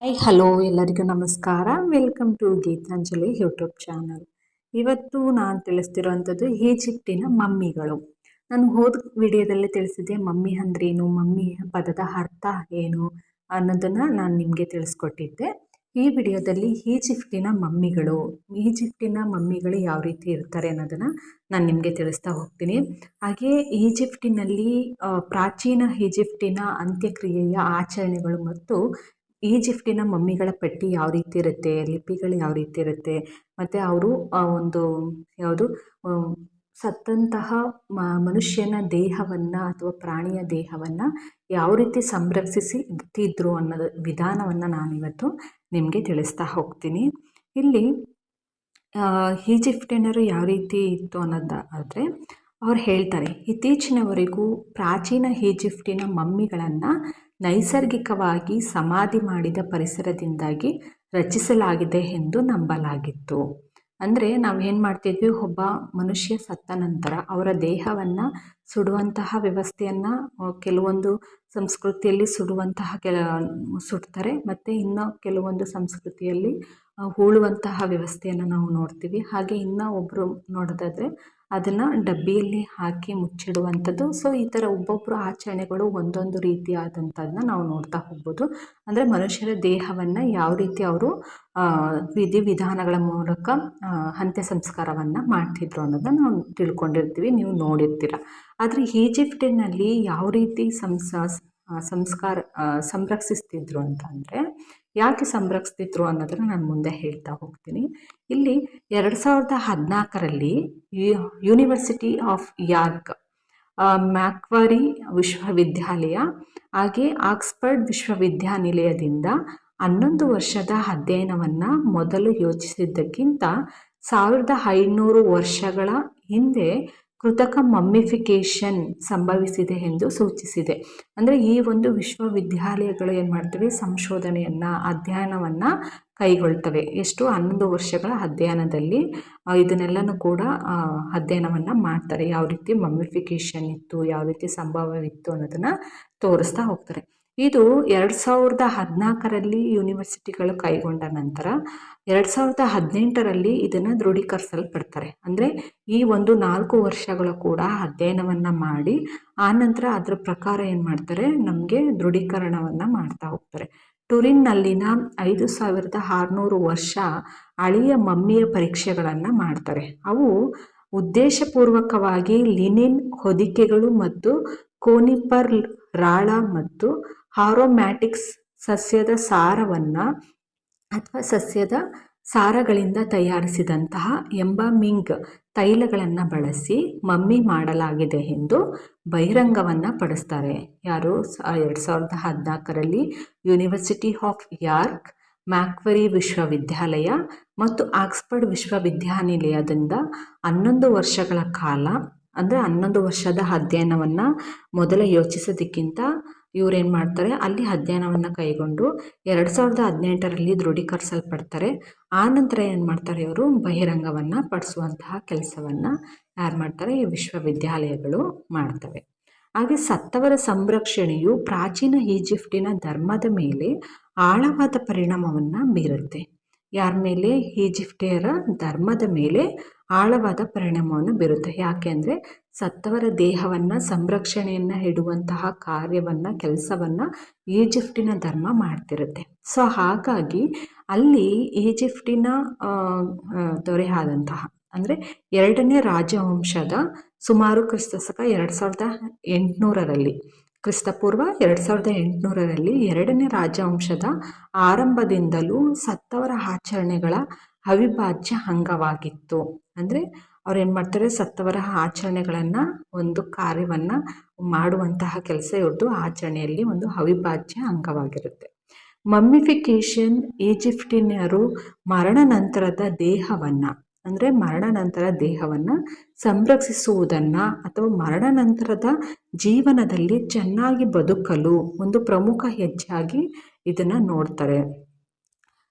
Hi hello ಎಲ್ಲರಿಗೂ ನಮಸ್ಕಾರ. Welcome to Geetanjali YouTube channel. ಇವತ್ತು ನಾನು ತಿಳಿಸ್ತಿರೋವಂಥದ್ದು ಈಜಿಪ್ಟಿನ ಮಮ್ಮಿಗಳು. ನಾನು ಹೋದ ವಿಡಿಯೋದಲ್ಲಿ ತಿಳಿಸಿದ್ದೆ ಮಮ್ಮಿ ಅಂದ್ರೇನು, ಮಮ್ಮಿ ಪದದ ಅರ್ಥ ಏನು ಅನ್ನೋದನ್ನು ನಾನು ನಿಮಗೆ ತಿಳಿಸ್ಕೊಟ್ಟಿದ್ದೆ. ಈ ವಿಡಿಯೋದಲ್ಲಿ ಈಜಿಪ್ಟಿನ ಮಮ್ಮಿಗಳು ಯಾವ ರೀತಿ ಇರ್ತಾರೆ ಅನ್ನೋದನ್ನು ನಾನು ನಿಮಗೆ ತಿಳಿಸ್ತಾ ಹೋಗ್ತೀನಿ. ಹಾಗೆ ಈಜಿಪ್ಟಿನಲ್ಲಿ ಪ್ರಾಚೀನ ಈಜಿಪ್ಟಿನ ಅಂತ್ಯಕ್ರಿಯೆಯ ಆಚರಣೆಗಳು ಮತ್ತು ಈಜಿಪ್ಟಿನ ಮಮ್ಮಿಗಳ ಪಟ್ಟಿ ಯಾವ ರೀತಿ ಇರುತ್ತೆ, ಲಿಪಿಗಳು ಯಾವ ರೀತಿ ಇರುತ್ತೆ, ಮತ್ತು ಅವರು ಒಂದು ಯಾವುದು ಸತ್ತಂತಹ ಮನುಷ್ಯನ ದೇಹವನ್ನು ಅಥವಾ ಪ್ರಾಣಿಯ ದೇಹವನ್ನು ಯಾವ ರೀತಿ ಸಂರಕ್ಷಿಸಿ ಇಡ್ತಿದ್ರು ಅನ್ನೋದು ವಿಧಾನವನ್ನು ನಾನಿವತ್ತು ನಿಮಗೆ ತಿಳಿಸ್ತಾ ಹೋಗ್ತೀನಿ. ಇಲ್ಲಿ ಈಜಿಪ್ಟಿನರು ಯಾವ ರೀತಿ ಇತ್ತು ಅನ್ನೋದಾದರೆ ಅವ್ರು ಹೇಳ್ತಾರೆ, ಇತ್ತೀಚಿನವರೆಗೂ ಪ್ರಾಚೀನ ಈಜಿಪ್ಟಿನ ಮಮ್ಮಿಗಳನ್ನು ನೈಸರ್ಗಿಕವಾಗಿ ಸಮಾಧಿ ಮಾಡಿದ ಪರಿಸರದಿಂದಾಗಿ ರಚಿಸಲಾಗಿದೆ ಎಂದು ನಂಬಲಾಗಿತ್ತು. ಅಂದರೆ ನಾವೇನು ಮಾಡ್ತಿದ್ವಿ, ಒಬ್ಬ ಮನುಷ್ಯ ಸತ್ತ ನಂತರ ಅವರ ದೇಹವನ್ನು ಸುಡುವಂತಹ ವ್ಯವಸ್ಥೆಯನ್ನು ಕೆಲವೊಂದು ಸಂಸ್ಕೃತಿಯಲ್ಲಿ ಸುಡ್ತಾರೆ, ಮತ್ತು ಇನ್ನು ಕೆಲವೊಂದು ಸಂಸ್ಕೃತಿಯಲ್ಲಿ ಹೂಳುವಂತಹ ವ್ಯವಸ್ಥೆಯನ್ನು ನಾವು ನೋಡ್ತೀವಿ. ಹಾಗೆ ಇನ್ನು ಒಬ್ಬರು ನೋಡೋದಾದರೆ ಅದನ್ನು ಡಬ್ಬಿಯಲ್ಲಿ ಹಾಕಿ ಮುಚ್ಚಿಡುವಂಥದ್ದು. ಸೊ ಈ ಥರ ಒಬ್ಬೊಬ್ಬರು ಆಚರಣೆಗಳು ಒಂದೊಂದು ರೀತಿಯಾದಂಥದ್ದನ್ನ ನಾವು ನೋಡ್ತಾ ಹೋಗ್ಬೋದು. ಅಂದರೆ ಮನುಷ್ಯರ ದೇಹವನ್ನು ಯಾವ ರೀತಿ ಅವರು ವಿಧಿವಿಧಾನಗಳ ಮೂಲಕ ಅಂತ್ಯ ಸಂಸ್ಕಾರವನ್ನು ಮಾಡ್ತಿದ್ರು ಅನ್ನೋದನ್ನು ನಾವು ತಿಳ್ಕೊಂಡಿರ್ತೀವಿ, ನೀವು ನೋಡಿರ್ತೀರ. ಆದರೆ ಈಜಿಪ್ಟಿನಲ್ಲಿ ಯಾವ ರೀತಿ ಸಂರಕ್ಷಿಸ್ತಿದ್ರು ಅಂತ ಅಂದರೆ, ಯಾಕೆ ಸಂರಕ್ಷಿಸ್ತಿದ್ರು ಅನ್ನೋದನ್ನು ನಾನು ಮುಂದೆ ಹೇಳ್ತಾ ಹೋಗ್ತೀನಿ. ಇಲ್ಲಿ 2014ರಲ್ಲಿ ಯೂನಿವರ್ಸಿಟಿ ಆಫ್ ಯಾರ್ಕ್, ಮ್ಯಾಕ್ವಾರಿ ವಿಶ್ವವಿದ್ಯಾಲಯ ಹಾಗೆ ಆಕ್ಸ್ಫರ್ಡ್ ವಿಶ್ವವಿದ್ಯಾನಿಲಯದಿಂದ 11 ವರ್ಷದ ಅಧ್ಯಯನವನ್ನು ಮೊದಲು ಯೋಜಿಸಿದ್ದಕ್ಕಿಂತ 1500 ವರ್ಷಗಳ ಹಿಂದೆ ಕೃತಕ ಮಮ್ಮಿಫಿಕೇಷನ್ ಸಂಭವಿಸಿದೆ ಎಂದು ಸೂಚಿಸಿದೆ. ಅಂದರೆ ಈ ಒಂದು ವಿಶ್ವವಿದ್ಯಾಲಯಗಳು ಏನು ಮಾಡ್ತವೆ, ಅಧ್ಯಯನವನ್ನು ಕೈಗೊಳ್ತವೆ. ಎಷ್ಟು 11 ವರ್ಷಗಳ ಅಧ್ಯಯನದಲ್ಲಿ ಇದನ್ನೆಲ್ಲನೂ ಕೂಡ ಅಧ್ಯಯನವನ್ನು ಮಾಡ್ತಾರೆ. ಯಾವ ರೀತಿ ಮಮ್ಮಿಫಿಕೇಷನ್ ಇತ್ತು, ಯಾವ ರೀತಿ ಸಂಭವವಿತ್ತು ಅನ್ನೋದನ್ನು ತೋರಿಸ್ತಾ ಹೋಗ್ತಾರೆ. ಇದು 2014ರಲ್ಲಿ ಯೂನಿವರ್ಸಿಟಿಗಳು ಕೈಗೊಂಡ ನಂತರ 2018ರಲ್ಲಿ ಇದನ್ನು ದೃಢೀಕರಿಸಲ್ಪಡ್ತಾರೆ. ಅಂದರೆ ಈ ಒಂದು 4 ವರ್ಷಗಳು ಕೂಡ ಅಧ್ಯಯನವನ್ನು ಮಾಡಿ ಆನಂತರ ಅದರ ಪ್ರಕಾರ ಏನು ಮಾಡ್ತಾರೆ, ನಮಗೆ ದೃಢೀಕರಣವನ್ನು ಮಾಡ್ತಾ ಹೋಗ್ತಾರೆ. ಟುರಿನ್ನಲ್ಲಿನ 5600 ವರ್ಷ ಹಳೆಯ ಮಮ್ಮಿಯ ಪರೀಕ್ಷೆಗಳನ್ನು ಮಾಡ್ತಾರೆ. ಅವು ಉದ್ದೇಶಪೂರ್ವಕವಾಗಿ ಲಿನಿನ್ ಹೊದಿಕೆಗಳು ಮತ್ತು ಕೋನಿಫರ್ ರಾಳ ಮತ್ತು ಆರೋಮ್ಯಾಟಿಕ್ಸ್ ಸಸ್ಯದ ಸಾರಗಳಿಂದ ತಯಾರಿಸಿದಂತಹ ಎಂಬಾಮಿಂಗ್ ತೈಲಗಳನ್ನು ಬಳಸಿ ಮಮ್ಮಿ ಮಾಡಲಾಗಿದೆ ಎಂದು ಬಹಿರಂಗವನ್ನು ಪಡಿಸ್ತಾರೆ. ಯಾರು 2014ರಲ್ಲಿ ಯೂನಿವರ್ಸಿಟಿ ಆಫ್ ಯಾರ್ಕ್, ಮ್ಯಾಕ್ವರಿ ವಿಶ್ವವಿದ್ಯಾಲಯ ಮತ್ತು ಆಕ್ಸ್ಫರ್ಡ್ ವಿಶ್ವವಿದ್ಯಾನಿಲಯದಿಂದ 11 ವರ್ಷಗಳ ಕಾಲ, ಅಂದರೆ 11 ವರ್ಷದ ಅಧ್ಯಯನವನ್ನು ಮೊದಲು ಯೋಚಿಸೋದಕ್ಕಿಂತ ಇವರೇನು ಮಾಡ್ತಾರೆ, ಅಲ್ಲಿ ಅಧ್ಯಯನವನ್ನು ಕೈಗೊಂಡು 2018ರಲ್ಲಿ ದೃಢೀಕರಿಸಲ್ಪಡ್ತಾರೆ. ಆನಂತರ ಏನು ಮಾಡ್ತಾರೆ, ಇವರು ಬಹಿರಂಗವನ್ನು ಪಡಿಸುವಂತಹ ಕೆಲಸವನ್ನು ಯಾರು ಮಾಡ್ತಾರೆ, ಈ ವಿಶ್ವವಿದ್ಯಾಲಯಗಳು ಮಾಡ್ತವೆ. ಹಾಗೆ ಸತ್ತವರ ಸಂರಕ್ಷಣೆಯು ಪ್ರಾಚೀನ ಈಜಿಪ್ಟಿನ ಧರ್ಮದ ಮೇಲೆ ಆಳವಾದ ಪರಿಣಾಮವನ್ನು ಬೀರುತ್ತೆ. ಯಾರ ಮೇಲೆ, ಈಜಿಪ್ಟಿಯರ ಧರ್ಮದ ಮೇಲೆ ಆಳವಾದ ಪರಿಣಾಮವನ್ನು ಬೀರುತ್ತೆ. ಯಾಕೆ ಅಂದರೆ ಸತ್ತವರ ದೇಹವನ್ನು ಸಂರಕ್ಷಣೆಯನ್ನು ಇಡುವಂತಹ ಕೆಲಸವನ್ನು ಈಜಿಪ್ಟಿನ ಧರ್ಮ ಮಾಡ್ತಿರುತ್ತೆ. ಸೊ ಹಾಗಾಗಿ ಅಲ್ಲಿ ಈಜಿಪ್ಟಿನ ದೊರೆಯಾದಂತಹ, ಅಂದರೆ 2ನೇ ರಾಜವಂಶದ ಸುಮಾರು ಕ್ರಿಸ್ತಶಕ 2800ರಲ್ಲಿ, ಕ್ರಿಸ್ತಪೂರ್ವ 2800ರಲ್ಲಿ 2ನೇ ರಾಜವಂಶದ ಆರಂಭದಿಂದಲೂ ಸತ್ತವರ ಆಚರಣೆಗಳ ಅವಿಭಾಜ್ಯ ಅಂಗವಾಗಿತ್ತು. ಅಂದರೆ ಅವ್ರು ಏನು ಮಾಡ್ತಾರೆ, ಸತ್ತವರ ಆಚರಣೆಗಳನ್ನು, ಒಂದು ಕಾರ್ಯವನ್ನು ಮಾಡುವಂತಹ ಕೆಲಸ ಇವ್ರದ್ದು ಆಚರಣೆಯಲ್ಲಿ ಒಂದು ಅವಿಭಾಜ್ಯ ಅಂಗವಾಗಿರುತ್ತೆ. ಮಮ್ಮಿಫಿಕೇಷನ್ ಈಜಿಪ್ಟಿನರು ಮರಣ ನಂತರದ ದೇಹವನ್ನು ಸಂರಕ್ಷಿಸುವುದನ್ನು ಅಥವಾ ಮರಣ ನಂತರದ ಜೀವನದಲ್ಲಿ ಚೆನ್ನಾಗಿ ಬದುಕಲು ಒಂದು ಪ್ರಮುಖ ಹೆಜ್ಜೆಯಾಗಿ ಇದನ್ನು ನೋಡ್ತಾರೆ.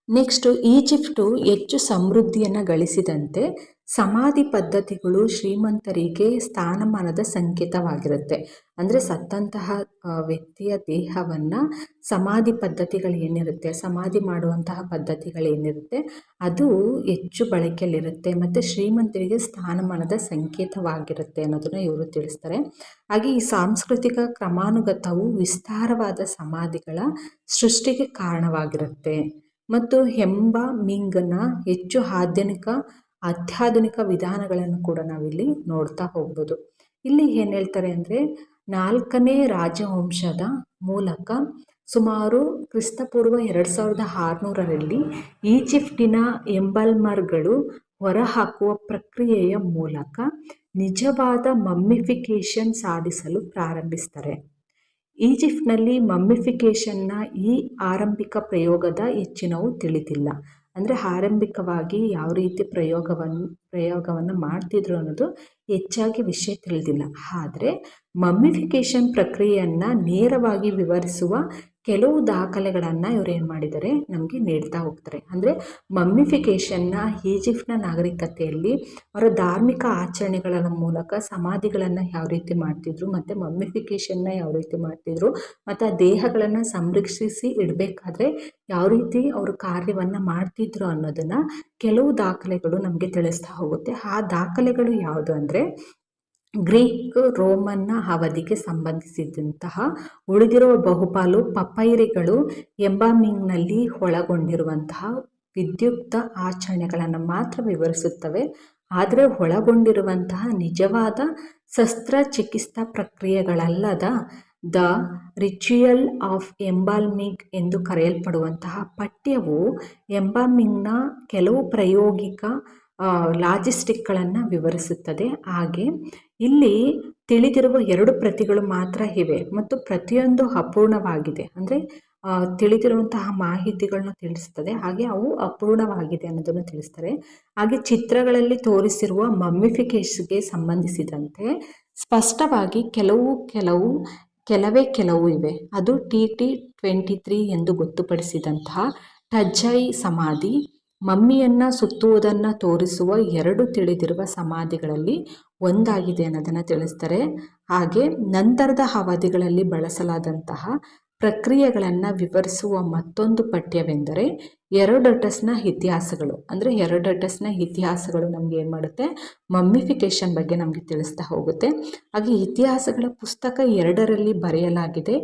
ನೆಕ್ಸ್ಟು, ಈಜಿಪ್ಟು ಹೆಚ್ಚು ಸಮೃದ್ಧಿಯನ್ನು ಗಳಿಸಿದಂತೆ ಸಮಾಧಿ ಪದ್ಧತಿಗಳು ಶ್ರೀಮಂತರಿಗೆ ಸ್ಥಾನಮಾನದ ಸಂಕೇತವಾಗಿರುತ್ತೆ. ಅಂದರೆ ಸತ್ತಂತಹ ವ್ಯಕ್ತಿಯ ದೇಹವನ್ನು ಸಮಾಧಿ ಪದ್ಧತಿಗಳೇನಿರುತ್ತೆ, ಸಮಾಧಿ ಮಾಡುವಂತಹ ಪದ್ಧತಿಗಳೇನಿರುತ್ತೆ ಅದು ಹೆಚ್ಚು ಬಳಕೆಯಲ್ಲಿರುತ್ತೆ ಮತ್ತು ಶ್ರೀಮಂತರಿಗೆ ಸ್ಥಾನಮಾನದ ಸಂಕೇತವಾಗಿರುತ್ತೆ ಅನ್ನೋದನ್ನು ಇವರು ತಿಳಿಸ್ತಾರೆ. ಹಾಗೆ ಈ ಸಾಂಸ್ಕೃತಿಕ ಕ್ರಮಾನುಗತವು ವಿಸ್ತಾರವಾದ ಸಮಾಧಿಗಳ ಸೃಷ್ಟಿಗೆ ಕಾರಣವಾಗಿರುತ್ತೆ ಮತ್ತು ಮಿಂಗ್ನ ಹೆಚ್ಚು ಅತ್ಯಾಧುನಿಕ ವಿಧಾನಗಳನ್ನು ಕೂಡ ನಾವಿಲ್ಲಿ ನೋಡ್ತಾ ಹೋಗ್ಬೋದು. ಇಲ್ಲಿ ಏನು ಹೇಳ್ತಾರೆ ಅಂದರೆ 4ನೇ ರಾಜವಂಶದ ಮೂಲಕ ಸುಮಾರು ಕ್ರಿಸ್ತಪೂರ್ವ 2600ರಲ್ಲಿ ಈಜಿಪ್ಟಿನ ಎಂಬಲ್ಮರ್ಗಳು ಹೊರಹಾಕುವ ಪ್ರಕ್ರಿಯೆಯ ಮೂಲಕ ನಿಜವಾದ ಮಮ್ಮಿಫಿಕೇಷನ್ ಸಾಧಿಸಲು ಪ್ರಾರಂಭಿಸ್ತಾರೆ. ಈಜಿಪ್ಟ್ನಲ್ಲಿ ಮಮ್ಮಿಫಿಕೇಷನ್ನ ಈ ಆರಂಭಿಕ ಪ್ರಯೋಗದ ಹೆಚ್ಚಿನವು ತಿಳಿದಿಲ್ಲ. ಅಂದರೆ ಆರಂಭಿಕವಾಗಿ ಯಾವ ರೀತಿ ಪ್ರಯೋಗವನ್ನು ಮಾಡ್ತಿದ್ರು ಅನ್ನೋದು ಹೆಚ್ಚಾಗಿ ವಿಷಯ ತಿಳಿದಿಲ್ಲ. ಆದರೆ ಮಮ್ಮಿಫಿಕೇಷನ್ ಪ್ರಕ್ರಿಯೆಯನ್ನು ನೇರವಾಗಿ ವಿವರಿಸುವ ಕೆಲವು ದಾಖಲೆಗಳನ್ನು ಇವರು ಏನು ಮಾಡಿದ್ದಾರೆ, ನಮಗೆ ನೀಡ್ತಾ ಹೋಗ್ತಾರೆ. ಅಂದರೆ ಮಮ್ಮಿಫಿಕೇಷನ್ನ ಈಜಿಪ್ಟ್ನ ನಾಗರಿಕತೆಯಲ್ಲಿ ಅವರ ಧಾರ್ಮಿಕ ಆಚರಣೆಗಳ ಮೂಲಕ ಸಮಾಧಿಗಳನ್ನು ಯಾವ ರೀತಿ ಮಾಡ್ತಿದ್ರು ಮತ್ತು ಮಮ್ಮಿಫಿಕೇಷನ್ನ ಯಾವ ರೀತಿ ಮಾಡ್ತಿದ್ರು ಮತ್ತು ಆ ದೇಹಗಳನ್ನು ಸಂರಕ್ಷಿಸಿ ಇಡಬೇಕಾದ್ರೆ ಯಾವ ರೀತಿ ಅವರು ಕಾರ್ಯವನ್ನು ಮಾಡ್ತಿದ್ರು ಅನ್ನೋದನ್ನು ಕೆಲವು ದಾಖಲೆಗಳು ನಮಗೆ ತಿಳಿಸ್ತಾ ಹೋಗುತ್ತೆ. ಆ ದಾಖಲೆಗಳು ಯಾವುದು ಅಂದರೆ ಗ್ರೀಕ್ ರೋಮನ್ನ ಅವಧಿಗೆ ಸಂಬಂಧಿಸಿದಂತಹ ಉಳಿದಿರುವ ಬಹುಪಾಲು ಪಪೈರಿಗಳು ಎಂಬಾಮಿಂಗ್ನಲ್ಲಿ ಒಳಗೊಂಡಿರುವಂತಹ ವಿದ್ಯುಕ್ತ ಆಚರಣೆಗಳನ್ನು ಮಾತ್ರ ವಿವರಿಸುತ್ತವೆ. ಆದರೆ ಒಳಗೊಂಡಿರುವಂತಹ ನಿಜವಾದ ಶಸ್ತ್ರಚಿಕಿತ್ಸಾ ಪ್ರಕ್ರಿಯೆಗಳಲ್ಲದ ದ ರಿಚುಯಲ್ ಆಫ್ ಎಂಬಾಲ್ಮಿಂಗ್ ಎಂದು ಕರೆಯಲ್ಪಡುವಂತಹ ಪಠ್ಯವು ಎಂಬಾಮಿಂಗ್ನ ಕೆಲವು ಪ್ರಾಯೋಗಿಕ ಲಾಜಿಸ್ಟಿಕ್ಗಳನ್ನು ವಿವರಿಸುತ್ತದೆ. ಹಾಗೆ ಇಲ್ಲಿ ತಿಳಿದಿರುವ 2 ಪ್ರತಿಗಳು ಮಾತ್ರ ಇವೆ ಮತ್ತು ಪ್ರತಿಯೊಂದು ಅಪೂರ್ಣವಾಗಿದೆ. ಅಂದರೆ ತಿಳಿದಿರುವಂತಹ ಮಾಹಿತಿಗಳನ್ನ ತಿಳಿಸ್ತದೆ, ಹಾಗೆ ಅವು ಅಪೂರ್ಣವಾಗಿದೆ ಅನ್ನೋದನ್ನು ತಿಳಿಸ್ತಾರೆ. ಹಾಗೆ ಚಿತ್ರಗಳಲ್ಲಿ ತೋರಿಸಿರುವ ಮಮ್ಮಿಫಿಕೇಷನ್ಗೆ ಸಂಬಂಧಿಸಿದಂತೆ ಸ್ಪಷ್ಟವಾಗಿ ಕೆಲವು ಇವೆ. ಅದು TT23 ಎಂದು ಗೊತ್ತುಪಡಿಸಿದಂತಹ ಟಜ್ಜೈ ಸಮಾಧಿ ಮಮ್ಮಿಯನ್ನು ಸುತ್ತುವುದನ್ನು ತೋರಿಸುವ 2 ತಿಳಿದಿರುವ ಸಮಾಧಿಗಳಲ್ಲಿ ಒಂದಾಗಿದೆ ಅನ್ನೋದನ್ನು ತಿಳಿಸ್ತಾರೆ. ಹಾಗೆ ನಂತರದ ಅವಧಿಗಳಲ್ಲಿ ಬಳಸಲಾದಂತಹ ಪ್ರಕ್ರಿಯೆಗಳನ್ನು ವಿವರಿಸುವ ಮತ್ತೊಂದು ಪಠ್ಯವೆಂದರೆ ಹೆರೋಡೋಟಸ್ನ ಇತಿಹಾಸಗಳು. ಅಂದರೆ ಹೆರೋಡೋಟಸ್ನ ಇತಿಹಾಸಗಳು ನಮಗೆ ಏನು ಮಾಡುತ್ತೆ, ಮಮ್ಮಿಫಿಕೇಷನ್ ಬಗ್ಗೆ ನಮಗೆ ತಿಳಿಸ್ತಾ ಹೋಗುತ್ತೆ. ಹಾಗೆ ಇತಿಹಾಸಗಳ ಪುಸ್ತಕ 2ರಲ್ಲಿ ಬರೆಯಲಾಗಿದೆ.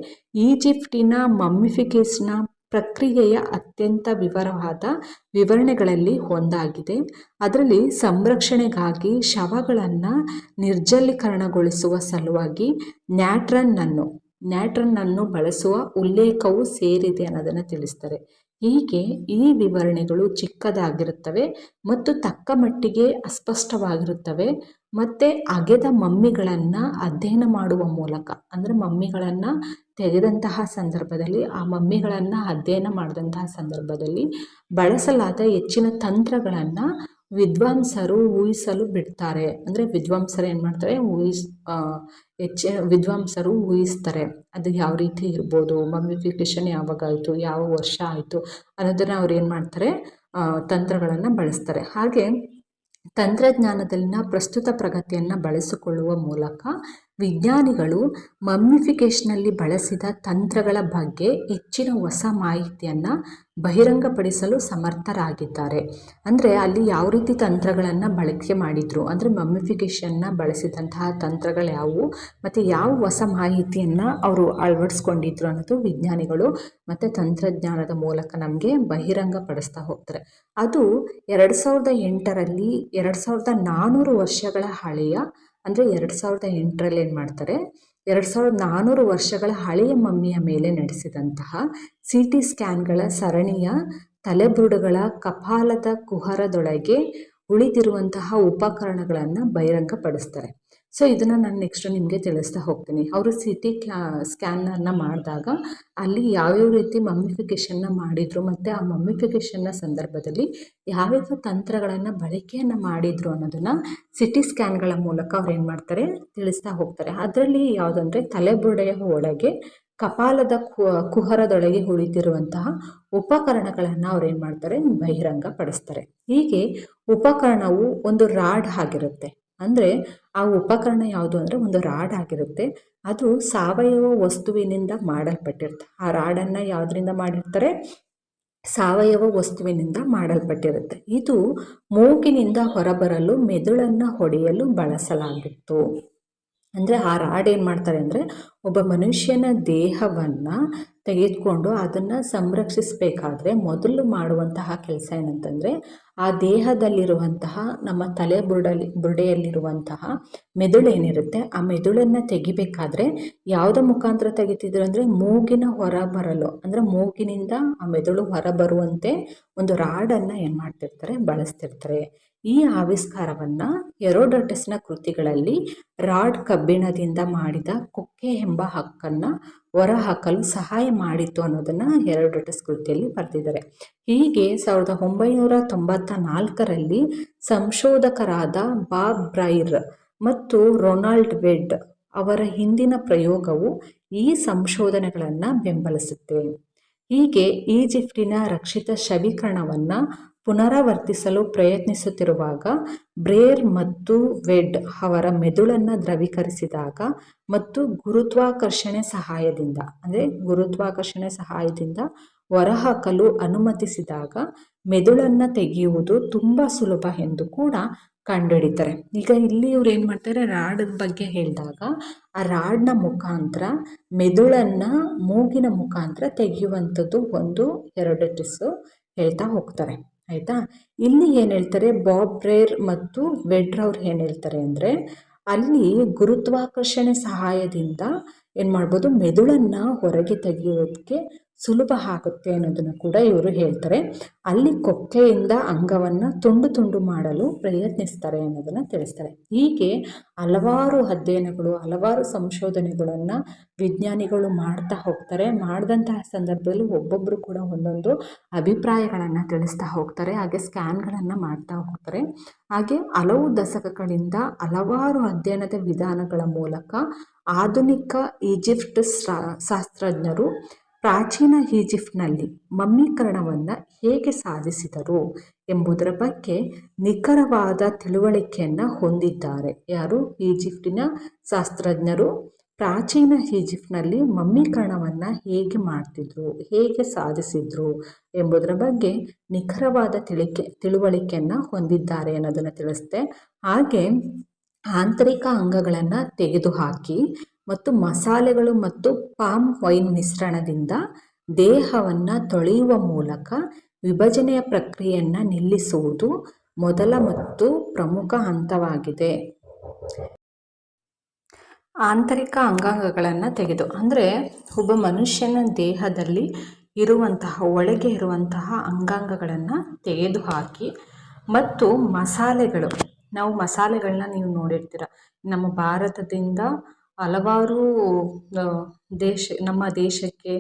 ಈಜಿಪ್ಟಿನ ಮಮ್ಮಿಫಿಕೇಷನ್ನ ಪ್ರಕ್ರಿಯೆಯ ಅತ್ಯಂತ ವಿವರವಾದ ವಿವರಣೆಗಳಲ್ಲಿ ಒಂದಾಗಿದೆ. ಅದರಲ್ಲಿ ಸಂರಕ್ಷಣೆಗಾಗಿ ಶವಗಳನ್ನು ನಿರ್ಜಲೀಕರಣಗೊಳಿಸುವ ಸಲುವಾಗಿ ನ್ಯಾಟ್ರನ್ನನ್ನು ಬಳಸುವ ಉಲ್ಲೇಖವೂ ಸೇರಿದೆ ಅನ್ನೋದನ್ನು ತಿಳಿಸ್ತಾರೆ. ಹೀಗೆ ಈ ವಿವರಣೆಗಳು ಚಿಕ್ಕದಾಗಿರುತ್ತವೆ ಮತ್ತು ತಕ್ಕ ಮಟ್ಟಿಗೆ ಅಸ್ಪಷ್ಟವಾಗಿರುತ್ತವೆ ಮತ್ತು ಅಗೆದ ಮಮ್ಮಿಗಳನ್ನು ಅಧ್ಯಯನ ಮಾಡುವ ಮೂಲಕ, ಅಂದರೆ ಮಮ್ಮಿಗಳನ್ನು ತೆಗೆದಂತಹ ಸಂದರ್ಭದಲ್ಲಿ ಆ ಮಮ್ಮಿಗಳನ್ನು ಅಧ್ಯಯನ ಮಾಡಿದಂತಹ ಸಂದರ್ಭದಲ್ಲಿ ಬಳಸಲಾದ ಹೆಚ್ಚಿನ ತಂತ್ರಗಳನ್ನು ವಿದ್ವಾಂಸರು ಊಹಿಸಲು ಬಿಡ್ತಾರೆ. ಅಂದರೆ ವಿದ್ವಾಂಸರು ಏನು ಮಾಡ್ತಾರೆ, ವಿದ್ವಾಂಸರು ಊಹಿಸ್ತಾರೆ ಅದು ಯಾವ ರೀತಿ ಇರ್ಬೋದು, ಮಮ್ಮಿಫಿಕೇಷನ್ ಯಾವಾಗ ಆಯಿತು, ಯಾವ ವರ್ಷ ಆಯಿತು ಅನ್ನೋದನ್ನು ಅವ್ರು ಏನು ಮಾಡ್ತಾರೆ, ತಂತ್ರಗಳನ್ನು ಬಳಸ್ತಾರೆ. ಹಾಗೆ ತಂತ್ರಜ್ಞಾನದಲ್ಲಿನ ಪ್ರಸ್ತುತ ಪ್ರಗತಿಯನ್ನು ಬಳಸಿಕೊಳ್ಳುವ ಮೂಲಕ ವಿಜ್ಞಾನಿಗಳು ಮಮ್ಮಿಫಿಕೇಷನ್ನಲ್ಲಿ ಬಳಸಿದ ತಂತ್ರಗಳ ಬಗ್ಗೆ ಹೆಚ್ಚಿನ ಹೊಸ ಮಾಹಿತಿಯನ್ನು ಬಹಿರಂಗಪಡಿಸಲು ಸಮರ್ಥರಾಗಿದ್ದಾರೆ. ಅಂದರೆ ಅಲ್ಲಿ ಯಾವ ರೀತಿ ತಂತ್ರಗಳನ್ನು ಬಳಕೆ ಮಾಡಿದರು, ಅಂದರೆ ಮಮ್ಮಿಫಿಕೇಷನ್ನ ಬಳಸಿದಂತಹ ತಂತ್ರಗಳು ಯಾವುವು ಮತ್ತು ಯಾವ ಹೊಸ ಮಾಹಿತಿಯನ್ನು ಅವರು ಅಳವಡಿಸ್ಕೊಂಡಿದ್ರು ಅನ್ನೋದು ವಿಜ್ಞಾನಿಗಳು ಮತ್ತು ತಂತ್ರಜ್ಞಾನದ ಮೂಲಕ ನಮಗೆ ಬಹಿರಂಗಪಡಿಸ್ತಾ ಹೋಗ್ತಾರೆ. ಅದು 2008ರಲ್ಲಿ 2400 ವರ್ಷಗಳ ಹಳೆಯ, ಅಂದರೆ 2008ರಲ್ಲಿ ಏನು ಮಾಡ್ತಾರೆ, 2400 ವರ್ಷಗಳ ಹಳೆಯ ಮಮ್ಮಿಯ ಮೇಲೆ ನಡೆಸಿದಂತಹ CT ಸ್ಕ್ಯಾನ್ಗಳ ಸರಣಿಯ ತಲೆಬುರುಡುಗಳ ಕಪಾಲದ ಕುಹರದೊಳಗೆ ಉಳಿದಿರುವಂತಹ ಉಪಕರಣಗಳನ್ನು ಬಹಿರಂಗಪಡಿಸ್ತಾರೆ. ಸೊ ಇದನ್ನು ನಾನು ನೆಕ್ಸ್ಟ್ ನಿಮಗೆ ತಿಳಿಸ್ತಾ ಹೋಗ್ತೀನಿ. ಅವರು CT ಸ್ಕ್ಯಾನನ್ನು ಮಾಡಿದಾಗ ಅಲ್ಲಿ ಯಾವ್ಯಾವ ರೀತಿ ಮಮ್ಮಿಫಿಕೇಷನ್ನ ಮಾಡಿದರು ಮತ್ತು ಆ ಮಮ್ಮಿಫಿಕೇಷನ್ನ ಸಂದರ್ಭದಲ್ಲಿ ಯಾವ್ಯಾವ ತಂತ್ರಗಳನ್ನು ಬಳಕೆಯನ್ನು ಮಾಡಿದರು ಅನ್ನೋದನ್ನು CT ಸ್ಕ್ಯಾನ್ಗಳ ಮೂಲಕ ಅವ್ರು ಏನು ಮಾಡ್ತಾರೆ, ತಿಳಿಸ್ತಾ ಹೋಗ್ತಾರೆ. ಅದರಲ್ಲಿ ಯಾವುದಂದರೆ ತಲೆಬುರುಡೆಯ ಒಳಗೆ ಕಪಾಲದ ಕುಹರದೊಳಗೆ ಉಳಿದಿರುವಂತಹ ಉಪಕರಣಗಳನ್ನು ಅವ್ರು ಏನು ಮಾಡ್ತಾರೆ, ಬಹಿರಂಗ ಪಡಿಸ್ತಾರೆ. ಹೀಗೆ ಉಪಕರಣವು ಒಂದು ರಾಡ್ ಆಗಿರುತ್ತೆ. ಅಂದರೆ ಆ ಉಪಕರಣ ಯಾವುದು ಅಂದರೆ ಒಂದು ರಾಡ್ ಆಗಿರುತ್ತೆ. ಅದು ಸಾವಯವ ವಸ್ತುವಿನಿಂದ ಮಾಡಲ್ಪಟ್ಟಿರುತ್ತೆ. ಆ ರಾಡನ್ನು ಯಾವುದರಿಂದ ಮಾಡಿರ್ತಾರೆ, ಸಾವಯವ ವಸ್ತುವಿನಿಂದ ಮಾಡಲ್ಪಟ್ಟಿರುತ್ತೆ. ಇದು ಮೂಗಿನಿಂದ ಹೊರಬರಲು ಮೆದುಳನ್ನು ಹೊಡೆಯಲು ಬಳಸಲಾಗಿತ್ತು. ಅಂದರೆ ಆ ರಾಡ್ ಏನು ಮಾಡ್ತಾರೆ ಅಂದರೆ, ಒಬ್ಬ ಮನುಷ್ಯನ ದೇಹವನ್ನು ತೆಗೆದುಕೊಂಡು ಅದನ್ನು ಸಂರಕ್ಷಿಸಬೇಕಾದ್ರೆ ಮೊದಲು ಮಾಡುವಂತಹ ಕೆಲಸ ಏನಂತಂದರೆ, ಆ ದೇಹದಲ್ಲಿರುವಂತಹ ನಮ್ಮ ತಲೆ ಬುರುಡೆಯಲ್ಲಿರುವಂತಹ ಮೆದುಳೇನಿರುತ್ತೆ, ಆ ಮೆದುಳನ್ನು ತೆಗಿಬೇಕಾದ್ರೆ ಯಾವುದರ ಮುಖಾಂತರ ತೆಗಿತಿದ್ರು ಅಂದರೆ, ಮೂಗಿನ ಹೊರ ಬರಲು, ಅಂದರೆ ಮೂಗಿನಿಂದ ಆ ಮೆದುಳು ಹೊರಬರುವಂತೆ ಒಂದು ರಾಡನ್ನು ಏನು ಮಾಡ್ತಿರ್ತಾರೆ, ಬಳಸ್ತಿರ್ತಾರೆ. ಈ ಆವಿಷ್ಕಾರವನ್ನು ಹೆರೋಡೋಟಸ್ನ ಕೃತಿಗಳಲ್ಲಿ ರಾಡ್ ಕಬ್ಬಿಣದಿಂದ ಮಾಡಿದ ಕೊಕ್ಕೆ ಎಂಬ ಹಕ್ಕನ್ನು ಹೊರಹಾಕಲು ಸಹಾಯ ಮಾಡಿತು ಅನ್ನೋದನ್ನು ಹೆರೋಡೋಟಸ್ ಕೃತಿಯಲ್ಲಿ ಬರೆದಿದ್ದಾರೆ. ಹೀಗೆ 1994ರಲ್ಲಿ ಸಂಶೋಧಕರಾದ ಬಾಬ್ ಬ್ರೈರ್ ಮತ್ತು ರೊನಾಲ್ಡ್ ವೆಡ್ ಅವರ ಹಿಂದಿನ ಪ್ರಯೋಗವು ಈ ಸಂಶೋಧನೆಗಳನ್ನು ಬೆಂಬಲಿಸುತ್ತೆ. ಹೀಗೆ ಈಜಿಪ್ಟಿನ ರಕ್ಷಿತ ಶವೀಕರಣವನ್ನು ಪುನರಾವರ್ತಿಸಲು ಪ್ರಯತ್ನಿಸುತ್ತಿರುವಾಗ ಬ್ರೇರ್ ಮತ್ತು ವೆಡ್ ಅವರ ಮೆದುಳನ್ನು ದ್ರವೀಕರಿಸಿದಾಗ ಮತ್ತು ಗುರುತ್ವಾಕರ್ಷಣೆ ಸಹಾಯದಿಂದ ಹೊರಹಾಕಲು ಅನುಮತಿಸಿದಾಗ ಮೆದುಳನ್ನು ತೆಗೆಯುವುದು ತುಂಬ ಸುಲಭ ಎಂದು ಕೂಡ ಕಂಡುಹಿಡಿತಾರೆ. ಈಗ ಇಲ್ಲಿ ಇವ್ರು ಏನು ಮಾಡ್ತಾರೆ, ರಾಡ್ ಬಗ್ಗೆ ಹೇಳಿದಾಗ ಆ ರಾಡ್ನ ಮುಖಾಂತರ ಮೆದುಳನ್ನು ಮೂಗಿನ ಮುಖಾಂತರ ತೆಗೆಯುವಂಥದ್ದು ಒಂದು ಹೆರೋಡೋಟಸ್ ಹೇಳ್ತಾ ಹೋಗ್ತಾರೆ. ಆಯಿತಾ. ಇಲ್ಲಿ ಏನು ಹೇಳ್ತಾರೆ, ಬಾಬ್ ಬ್ರೇರ್ ಮತ್ತು ವೆಡ್ರವ್ರು ಏನು ಹೇಳ್ತಾರೆ ಅಂದರೆ, ಅಲ್ಲಿ ಗುರುತ್ವಾಕರ್ಷಣೆ ಸಹಾಯದಿಂದ ಏನು ಮಾಡ್ಬೋದು, ಮೆದುಳನ್ನು ಹೊರಗೆ ತೆಗೆಯೋದಕ್ಕೆ ಸುಲಭ ಆಗುತ್ತೆ ಅನ್ನೋದನ್ನು ಕೂಡ ಇವರು ಹೇಳ್ತಾರೆ. ಅಲ್ಲಿ ಕೊಕ್ಕೆಯಿಂದ ಅಂಗವನ್ನು ತುಂಡು ಮಾಡಲು ಪ್ರಯತ್ನಿಸ್ತಾರೆ ಅನ್ನೋದನ್ನು ತಿಳಿಸ್ತಾರೆ. ಹೀಗೆ ಹಲವಾರು ಅಧ್ಯಯನಗಳು, ಹಲವಾರು ಸಂಶೋಧನೆಗಳನ್ನು ವಿಜ್ಞಾನಿಗಳು ಮಾಡ್ತಾ ಹೋಗ್ತಾರೆ. ಮಾಡಿದಂತಹ ಸಂದರ್ಭದಲ್ಲಿ ಒಬ್ಬೊಬ್ಬರು ಕೂಡ ಒಂದೊಂದು ಅಭಿಪ್ರಾಯಗಳನ್ನು ತಿಳಿಸ್ತಾ ಹೋಗ್ತಾರೆ. ಹಾಗೆ ಸ್ಕ್ಯಾನ್ಗಳನ್ನು ಮಾಡ್ತಾ ಹೋಗ್ತಾರೆ. ಹಾಗೆ ಹಲವು ದಶಕಗಳಿಂದ ಹಲವಾರು ಅಧ್ಯಯನದ ವಿಧಾನಗಳ ಮೂಲಕ ಆಧುನಿಕ ಈಜಿಪ್ಟ್ ಶಾಸ್ತ್ರಜ್ಞರು ಪ್ರಾಚೀನ ಈಜಿಪ್ಟ್ನಲ್ಲಿ ಮಮ್ಮೀಕರಣವನ್ನು ಹೇಗೆ ಸಾಧಿಸಿದರು ಎಂಬುದರ ಬಗ್ಗೆ ನಿಖರವಾದ ತಿಳುವಳಿಕೆಯನ್ನು ಹೊಂದಿದ್ದಾರೆ. ಯಾರು? ಈಜಿಪ್ಟಿನ ಶಾಸ್ತ್ರಜ್ಞರು ಪ್ರಾಚೀನ ಈಜಿಪ್ಟ್ನಲ್ಲಿ ಮಮ್ಮೀಕರಣವನ್ನು ಹೇಗೆ ಮಾಡ್ತಿದ್ರು, ಹೇಗೆ ಸಾಧಿಸಿದ್ರು ಎಂಬುದರ ಬಗ್ಗೆ ನಿಖರವಾದ ತಿಳುವಳಿಕೆಯನ್ನು ಹೊಂದಿದ್ದಾರೆ ಅನ್ನೋದನ್ನು ತಿಳಿಸುತ್ತೆ. ಹಾಗೆ ಆಂತರಿಕ ಅಂಗಗಳನ್ನು ತೆಗೆದುಹಾಕಿ ಮತ್ತು ಮಸಾಲೆಗಳು ಮತ್ತು ಪಾಮ್ ವೈನ್ ಮಿಶ್ರಣದಿಂದ ದೇಹವನ್ನು ತೊಳೆಯುವ ಮೂಲಕ ವಿಭಜನೆಯ ಪ್ರಕ್ರಿಯೆಯನ್ನು ನಿಲ್ಲಿಸುವುದು ಮೊದಲ ಮತ್ತು ಪ್ರಮುಖ ಹಂತವಾಗಿದೆ. ಆಂತರಿಕ ಅಂಗಾಂಗಗಳನ್ನು ತೆಗೆದು, ಅಂದರೆ ಒಬ್ಬ ಮನುಷ್ಯನ ದೇಹದಲ್ಲಿ ಇರುವಂತಹ ಒಳಗೆ ಇರುವಂತಹ ಅಂಗಾಂಗಗಳನ್ನು ತೆಗೆದುಹಾಕಿ ಮತ್ತು ಮಸಾಲೆಗಳು, ನಾವು ಮಸಾಲೆಗಳನ್ನ ನೀವು ನೋಡಿರ್ತೀರ, ನಮ್ಮ ಭಾರತದಿಂದ ಹಲವಾರು ನಮ್ಮ ದೇಶಕ್ಕೆ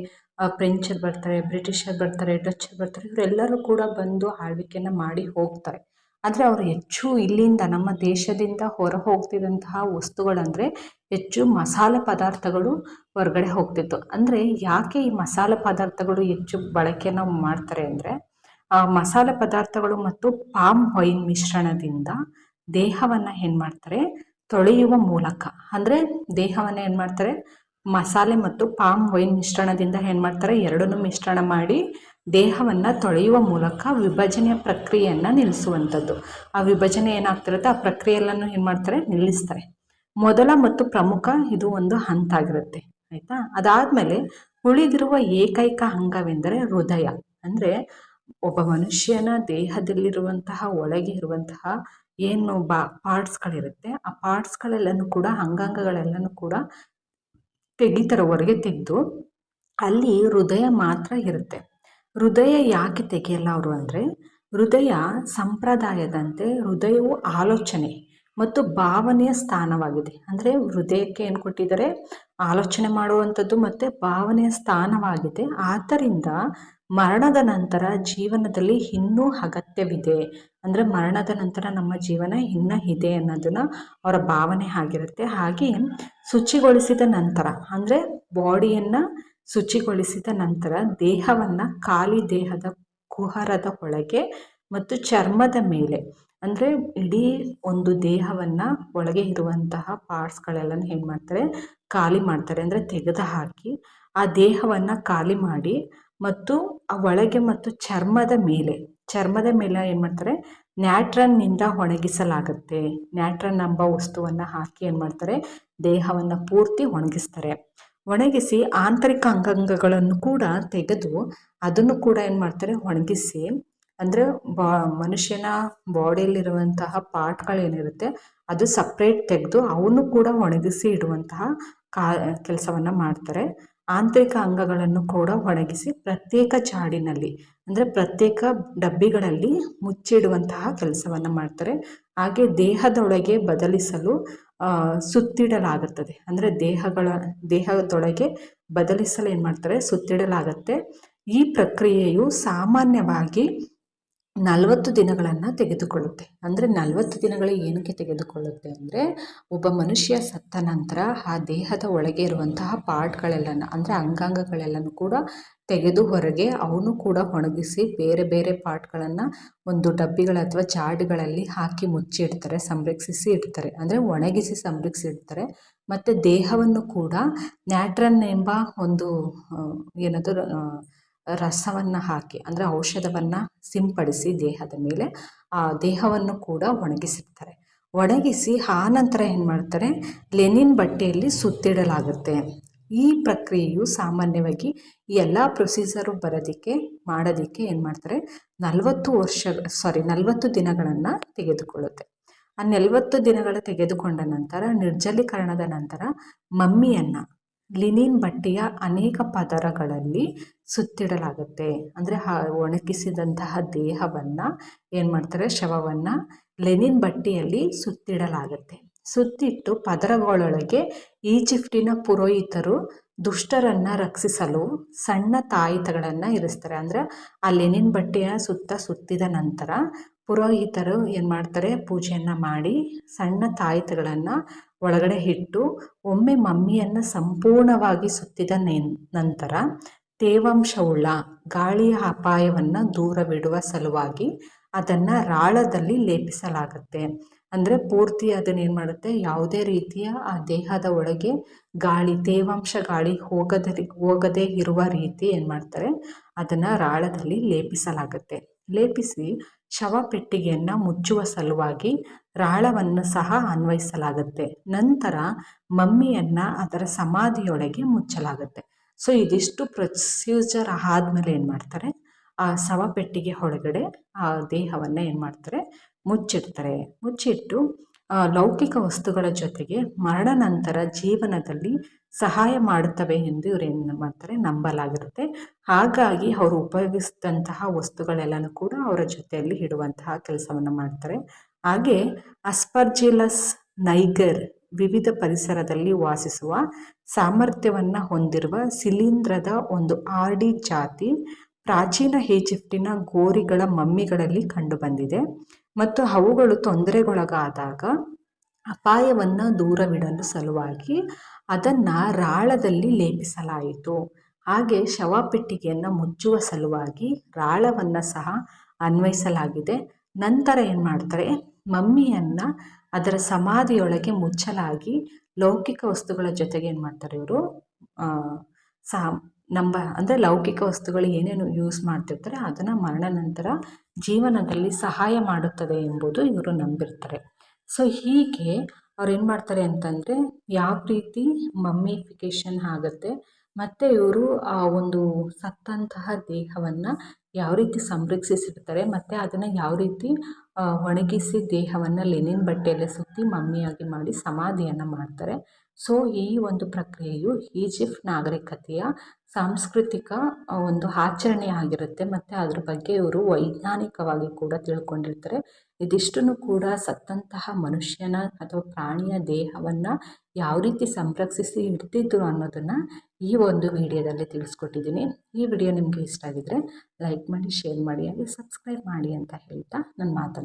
ಫ್ರೆಂಚರು ಬರ್ತಾರೆ, ಬ್ರಿಟಿಷರು ಬರ್ತಾರೆ, ಡಚ್ಚರು ಬರ್ತಾರೆ, ಇವರೆಲ್ಲರೂ ಕೂಡ ಬಂದು ಆಳ್ವಿಕೆಯನ್ನು ಮಾಡಿ ಹೋಗ್ತಾರೆ. ಆದರೆ ಅವರು ಹೆಚ್ಚು ಇಲ್ಲಿಂದ ನಮ್ಮ ದೇಶದಿಂದ ಹೊರ ಹೋಗ್ತಿದ್ದಂತಹ ವಸ್ತುಗಳಂದರೆ ಹೆಚ್ಚು ಮಸಾಲೆ ಪದಾರ್ಥಗಳು ಹೊರಗಡೆ ಹೋಗ್ತಿತ್ತು. ಅಂದರೆ ಯಾಕೆ ಈ ಮಸಾಲೆ ಪದಾರ್ಥಗಳು ಹೆಚ್ಚು ಬಳಕೆಯನ್ನು ಮಾಡ್ತಾರೆ ಅಂದರೆ, ಆ ಮಸಾಲೆ ಪದಾರ್ಥಗಳು ಮತ್ತು ಪಾಮ್ ವೈನ್ ಮಿಶ್ರಣದಿಂದ ದೇಹವನ್ನು ಏನು ಮಾಡ್ತಾರೆ, ತೊಳೆಯುವ ಮೂಲಕ, ಅಂದರೆ ದೇಹವನ್ನು ಏನು ಮಾಡ್ತಾರೆ, ಮಸಾಲೆ ಮತ್ತು ಪಾಮ್ ವೈನ್ ಮಿಶ್ರಣದಿಂದ ಏನು ಮಾಡ್ತಾರೆ, ಎರಡನ್ನೂ ಮಿಶ್ರಣ ಮಾಡಿ ದೇಹವನ್ನು ತೊಳೆಯುವ ಮೂಲಕ ವಿಭಜನೆಯ ಪ್ರಕ್ರಿಯೆಯನ್ನು ನಿಲ್ಲಿಸುವಂಥದ್ದು. ಆ ವಿಭಜನೆ ಏನಾಗ್ತಿರುತ್ತೆ, ಆ ಪ್ರಕ್ರಿಯೆಯನ್ನು ಏನು ಮಾಡ್ತಾರೆ, ನಿಲ್ಲಿಸ್ತಾರೆ. ಮೊದಲ ಮತ್ತು ಪ್ರಮುಖ ಇದು ಒಂದು ಹಂತ ಆಗಿರುತ್ತೆ. ಆಯಿತಾ. ಅದಾದಮೇಲೆ ಉಳಿದಿರುವ ಏಕೈಕ ಅಂಗವೆಂದರೆ ಹೃದಯ. ಅಂದರೆ ಒಬ್ಬ ಮನುಷ್ಯನ ದೇಹದಲ್ಲಿರುವಂತಹ ಒಳಗೆ ಇರುವಂತಹ ಏನು ಪಾರ್ಟ್ಸ್ಗಳಿರುತ್ತೆ, ಆ ಪಾರ್ಟ್ಸ್ಗಳೆಲ್ಲನೂ ಕೂಡ, ಅಂಗಾಂಗಗಳೆಲ್ಲನೂ ಕೂಡ ತೆಗಿತಾರೆ, ಹೊರಗೆ ತೆಗೆದು ಅಲ್ಲಿ ಹೃದಯ ಮಾತ್ರ ಇರುತ್ತೆ. ಹೃದಯ ಯಾಕೆ ತೆಗೆಯಲ್ಲ ಅವರು ಅಂದರೆ, ಹೃದಯ ಸಂಪ್ರದಾಯದಂತೆ ಹೃದಯವು ಆಲೋಚನೆ ಮತ್ತು ಭಾವನೆಯ ಸ್ಥಾನವಾಗಿದೆ. ಅಂದರೆ ಹೃದಯಕ್ಕೆ ಏನು ಕೊಟ್ಟಿದ್ದಾರೆ, ಆಲೋಚನೆ ಮಾಡುವಂಥದ್ದು ಮತ್ತು ಭಾವನೆಯ ಸ್ಥಾನವಾಗಿದೆ. ಆದ್ದರಿಂದ ಮರಣದ ನಂತರ ಜೀವನದಲ್ಲಿ ಇನ್ನೂ ಅಗತ್ಯವಿದೆ, ಅಂದರೆ ಮರಣದ ನಂತರ ನಮ್ಮ ಜೀವನ ಇನ್ನೂ ಇದೆ ಅನ್ನೋದನ್ನು ಅವರ ಭಾವನೆ ಆಗಿರುತ್ತೆ. ಹಾಗೆ ಶುಚಿಗೊಳಿಸಿದ ನಂತರ, ಅಂದರೆ ಬಾಡಿಯನ್ನು ಶುಚಿಗೊಳಿಸಿದ ನಂತರ ದೇಹವನ್ನು ಖಾಲಿ ದೇಹದ ಕುಹರದ ಒಳಗೆ ಮತ್ತು ಚರ್ಮದ ಮೇಲೆ, ಅಂದರೆ ಇಡೀ ಒಂದು ದೇಹವನ್ನು ಒಳಗೆ ಇರುವಂತಹ ಪಾರ್ಟ್ಸ್ಗಳೆಲ್ಲನೂ ಏನು ಮಾಡ್ತಾರೆ, ಖಾಲಿ ಮಾಡ್ತಾರೆ. ಅಂದರೆ ತೆಗೆದು ಹಾಕಿ ಆ ದೇಹವನ್ನು ಖಾಲಿ ಮಾಡಿ ಮತ್ತು ಆ ಒಳಗೆ ಮತ್ತು ಚರ್ಮದ ಮೇಲೆ ಏನು ಮಾಡ್ತಾರೆ, ನ್ಯಾಟ್ರನ್ನಿಂದ ಒಣಗಿಸಲಾಗುತ್ತೆ. ನ್ಯಾಟ್ರನ್ ಎಂಬ ವಸ್ತುವನ್ನು ಹಾಕಿ ಏನು ಮಾಡ್ತಾರೆ, ದೇಹವನ್ನು ಪೂರ್ತಿ ಒಣಗಿಸ್ತಾರೆ. ಒಣಗಿಸಿ ಆಂತರಿಕ ಅಂಗಾಂಗಗಳನ್ನು ಕೂಡ ತೆಗೆದು ಅದನ್ನು ಕೂಡ ಏನು ಮಾಡ್ತಾರೆ, ಒಣಗಿಸಿ, ಅಂದರೆ ಮನುಷ್ಯನ ಬಾಡಿಯಲ್ಲಿರುವಂತಹ ಪಾರ್ಟ್ಗಳೇನಿರುತ್ತೆ ಅದು ಸಪ್ರೇಟ್ ತೆಗೆದು ಅವನು ಕೂಡ ಒಣಗಿಸಿ ಇಡುವಂತಹ ಕೆಲಸವನ್ನು ಮಾಡ್ತಾರೆ. ಆಂತರಿಕ ಅಂಗಗಳನ್ನು ಕೂಡ ಒಣಗಿಸಿ ಪ್ರತ್ಯೇಕ ಜಾಡಿನಲ್ಲಿ, ಅಂದರೆ ಪ್ರತ್ಯೇಕ ಡಬ್ಬಿಗಳಲ್ಲಿ ಮುಚ್ಚಿಡುವಂತಹ ಕೆಲಸವನ್ನು ಮಾಡ್ತಾರೆ. ಹಾಗೆ ದೇಹದೊಳಗೆ ಬದಲಿಸಲು ಸುತ್ತಿಡಲಾಗುತ್ತದೆ. ಅಂದರೆ ದೇಹದೊಳಗೆ ಬದಲಿಸಲು ಏನು ಮಾಡ್ತಾರೆ, ಸುತ್ತಿಡಲಾಗುತ್ತೆ. ಈ ಪ್ರಕ್ರಿಯೆಯು ಸಾಮಾನ್ಯವಾಗಿ 40 ದಿನಗಳನ್ನು ತೆಗೆದುಕೊಳ್ಳುತ್ತೆ. ಅಂದರೆ 40 ದಿನಗಳು ಏನಕ್ಕೆ ತೆಗೆದುಕೊಳ್ಳುತ್ತೆ ಅಂದರೆ, ಒಬ್ಬ ಮನುಷ್ಯ ಸತ್ತ ನಂತರ ಆ ದೇಹದ ಒಳಗೆ ಇರುವಂತಹ ಪಾರ್ಟ್ಗಳೆಲ್ಲನ, ಅಂದರೆ ಅಂಗಾಂಗಗಳೆಲ್ಲನೂ ಕೂಡ ತೆಗೆದು ಹೊರಗೆ ಅವನು ಕೂಡ ಒಣಗಿಸಿ ಬೇರೆ ಬೇರೆ ಪಾರ್ಟ್ಗಳನ್ನು ಒಂದು ಡಬ್ಬಿಗಳ ಅಥವಾ ಜಾಡಿಗಳಲ್ಲಿ ಹಾಕಿ ಮುಚ್ಚಿಡ್ತಾರೆ, ಸಂರಕ್ಷಿಸಿ ಇಡ್ತಾರೆ. ಅಂದರೆ ಒಣಗಿಸಿ ಸಂರಕ್ಷಿಸಿ ಮತ್ತು ದೇಹವನ್ನು ಕೂಡ ನ್ಯಾಟ್ರನ್ ಎಂಬ ಒಂದು ಏನಾದರೂ ರಸವನ್ನು ಹಾಕಿ, ಅಂದರೆ ಔಷಧವನ್ನು ಸಿಂಪಡಿಸಿ ದೇಹದ ಮೇಲೆ ಆ ದೇಹವನ್ನು ಕೂಡ ಒಣಗಿಸಿರ್ತಾರೆ. ಒಣಗಿಸಿ ಆ ನಂತರ ಏನು ಮಾಡ್ತಾರೆ, ಲೆನಿನ್ ಬಟ್ಟೆಯಲ್ಲಿ ಸುತ್ತಿಡಲಾಗುತ್ತೆ. ಈ ಪ್ರಕ್ರಿಯೆಯು ಸಾಮಾನ್ಯವಾಗಿ ಈ ಎಲ್ಲ ಪ್ರೊಸೀಜರು ಮಾಡೋದಕ್ಕೆ ಏನು ಮಾಡ್ತಾರೆ, 40 ದಿನಗಳನ್ನು ತೆಗೆದುಕೊಳ್ಳುತ್ತೆ. ಆ 40 ದಿನಗಳು ತೆಗೆದುಕೊಂಡ ನಂತರ ನಿರ್ಜಲೀಕರಣದ ನಂತರ ಮಮ್ಮಿಯನ್ನು ಲಿನಿನ್ ಬಟ್ಟೆಯ ಅನೇಕ ಪದರಗಳಲ್ಲಿ ಸುತ್ತಿಡಲಾಗುತ್ತೆ. ಅಂದರೆ ಒಣಗಿಸಿದಂತಹ ದೇಹವನ್ನು ಏನು ಮಾಡ್ತಾರೆ, ಶವವನ್ನು ಲೆನಿನ್ ಬಟ್ಟೆಯಲ್ಲಿ ಸುತ್ತಿಡಲಾಗುತ್ತೆ. ಸುತ್ತಿಟ್ಟು ಪದರಗಳೊಳಗೆ ಈಜಿಪ್ಟಿನ ಪುರೋಹಿತರು ದುಷ್ಟರನ್ನು ರಕ್ಷಿಸಲು ಸಣ್ಣ ತಾಯಿತಗಳನ್ನು ಇರಿಸ್ತಾರೆ. ಅಂದರೆ ಆ ಲೆನಿನ್ ಬಟ್ಟೆಯ ಸುತ್ತಿದ ನಂತರ ಪುರೋಹಿತರು ಏನು ಮಾಡ್ತಾರೆ, ಪೂಜೆಯನ್ನು ಮಾಡಿ ಸಣ್ಣ ತಾಯಿತಗಳನ್ನು ಒಳಗಡೆ ಇಟ್ಟು ಒಮ್ಮೆ ಮಮ್ಮಿಯನ್ನು ಸಂಪೂರ್ಣವಾಗಿ ಸುತ್ತಿದ ನಂತರ ತೇವಾಂಶವುಳ್ಳ ಗಾಳಿಯ ಅಪಾಯವನ್ನು ದೂರವಿಡುವ ಸಲುವಾಗಿ ಅದನ್ನು ರಾಳದಲ್ಲಿ ಲೇಪಿಸಲಾಗುತ್ತೆ. ಅಂದರೆ ಪೂರ್ತಿ ಅದನ್ನೇನು ಮಾಡುತ್ತೆ, ಯಾವುದೇ ರೀತಿಯ ಆ ದೇಹದ ಒಳಗೆ ತೇವಾಂಶ ಗಾಳಿ ಹೋಗದೇ ಇರುವ ರೀತಿ ಏನು ಮಾಡ್ತಾರೆ, ಅದನ್ನು ರಾಳದಲ್ಲಿ ಲೇಪಿಸಲಾಗುತ್ತೆ. ಲೇಪಿಸಿ ಶವಪೆಟ್ಟಿಗೆಯನ್ನು ಮುಚ್ಚುವ ಸಲುವಾಗಿ ರಾಳವನ್ನು ಸಹ ಅನ್ವಯಿಸಲಾಗುತ್ತೆ. ನಂತರ ಮಮ್ಮಿಯನ್ನು ಅದರ ಸಮಾಧಿಯೊಳಗೆ ಮುಚ್ಚಲಾಗುತ್ತೆ. ಸೊ ಇದಿಷ್ಟು ಪ್ರೊಸೀಜರ್ ಆದಮೇಲೆ ಏನು ಮಾಡ್ತಾರೆ, ಆ ಶವಪೆಟ್ಟಿಗೆ ಒಳಗಡೆ ಆ ದೇಹವನ್ನು ಏನು ಮಾಡ್ತಾರೆ, ಮುಚ್ಚಿಟ್ಟು ಲೌಕಿಕ ವಸ್ತುಗಳ ಜೊತೆಗೆ ಮರಣ ನಂತರ ಜೀವನದಲ್ಲಿ ಸಹಾಯ ಮಾಡುತ್ತವೆ ಎಂದು ಇವರು ಏನು ಮಾಡ್ತಾರೆ, ನಂಬಲಾಗಿರುತ್ತೆ. ಹಾಗಾಗಿ ಅವರು ಉಪಯೋಗಿಸಿದಂತಹ ವಸ್ತುಗಳೆಲ್ಲನೂ ಕೂಡ ಅವರ ಜೊತೆಯಲ್ಲಿ ಇಡುವಂತಹ ಕೆಲಸವನ್ನು ಮಾಡ್ತಾರೆ. ಹಾಗೆ ಅಸ್ಪರ್ಜಿಲಸ್ ನೈಗರ್ ವಿವಿಧ ಪರಿಸರದಲ್ಲಿ ವಾಸಿಸುವ ಸಾಮರ್ಥ್ಯವನ್ನು ಹೊಂದಿರುವ ಶಿಲೀಂಧ್ರದ ಒಂದು ಆರ್ಡಿ ಜಾತಿ ಪ್ರಾಚೀನ ಈಜಿಪ್ಟಿನ ಗೋರಿಗಳ ಮಮ್ಮಿಗಳಲ್ಲಿ ಕಂಡುಬಂದಿದೆ ಮತ್ತು ಅವುಗಳು ತೊಂದರೆಗೊಳಗಾದಾಗ ಅಪಾಯವನ್ನು ದೂರವಿಡಲು ಸಲುವಾಗಿ ಅದನ್ನು ರಾಳದಲ್ಲಿ ಲೇಪಿಸಲಾಯಿತು. ಹಾಗೆ ಶವಪೆಟ್ಟಿಗೆಯನ್ನು ಮುಚ್ಚುವ ಸಲುವಾಗಿ ರಾಳವನ್ನು ಸಹ ಅನ್ವಯಿಸಲಾಗಿದೆ. ನಂತರ ಏನು ಮಾಡ್ತಾರೆ, ಮಮ್ಮಿಯನ್ನು ಅದರ ಸಮಾಧಿಯೊಳಗೆ ಮುಚ್ಚಲಾಗಿ ಲೌಕಿಕ ವಸ್ತುಗಳ ಜೊತೆಗೆ ಏನು ಮಾಡ್ತಾರೆ ಇವರು ಅಂದರೆ ಲೌಕಿಕ ವಸ್ತುಗಳು ಏನೇನು ಯೂಸ್ ಮಾಡ್ತಿರ್ತಾರೆ ಅದನ್ನು ಮರಣ ನಂತರ ಜೀವನದಲ್ಲಿ ಸಹಾಯ ಮಾಡುತ್ತದೆ ಎಂಬುದು ಇವರು ನಂಬಿರ್ತಾರೆ. ಸೊ ಹೀಗೆ ಅವ್ರು ಏನು ಮಾಡ್ತಾರೆ ಅಂತಂದರೆ, ಯಾವ ರೀತಿ ಮಮ್ಮಿಫಿಕೇಷನ್ ಆಗುತ್ತೆ ಮತ್ತು ಇವರು ಆ ಒಂದು ಸತ್ತಂತಹ ದೇಹವನ್ನು ಯಾವ ರೀತಿ ಸಂರಕ್ಷಿಸಿರ್ತಾರೆ ಮತ್ತು ಅದನ್ನು ಯಾವ ರೀತಿ ಒಣಗಿಸಿ ದೇಹವನ್ನು ಲೆನಿನ್ ಬಟ್ಟೆಯಲ್ಲಿ ಸುತ್ತಿ ಮಮ್ಮಿಯಾಗಿ ಮಾಡಿ ಸಮಾಧಿಯನ್ನು ಮಾಡ್ತಾರೆ. ಸೊ ಈ ಒಂದು ಪ್ರಕ್ರಿಯೆಯು ಈಜಿಪ್ಟ್ ನಾಗರಿಕತೆಯ ಸಾಂಸ್ಕೃತಿಕ ಒಂದು ಆಚರಣೆ ಆಗಿರುತ್ತೆ ಮತ್ತು ಅದ್ರ ಬಗ್ಗೆ ಇವರು ವೈಜ್ಞಾನಿಕವಾಗಿ ಕೂಡ ತಿಳ್ಕೊಂಡಿರ್ತಾರೆ. ಇದಿಷ್ಟನ್ನು ಕೂಡ ಸತ್ತಂತಹ ಮನುಷ್ಯನ ಅಥವಾ ಪ್ರಾಣಿಯ ದೇಹವನ್ನು ಯಾವ ರೀತಿ ಸಂರಕ್ಷಿಸಿ ಇಡ್ತಿದ್ರು ಅನ್ನೋದನ್ನು ಈ ಒಂದು ವಿಡಿಯೋದಲ್ಲಿ ತಿಳಿಸ್ಕೊಟ್ಟಿದ್ದೀನಿ. ಈ ವಿಡಿಯೋ ನಿಮಗೆ ಇಷ್ಟ ಆಗಿದ್ರೆ ಲೈಕ್ ಮಾಡಿ, ಶೇರ್ ಮಾಡಿ, ಹಾಗೆ ಸಬ್ಸ್ಕ್ರೈಬ್ ಮಾಡಿ ಅಂತ ಹೇಳ್ತಾ ನನ್ನ ಮಾತನ್ನು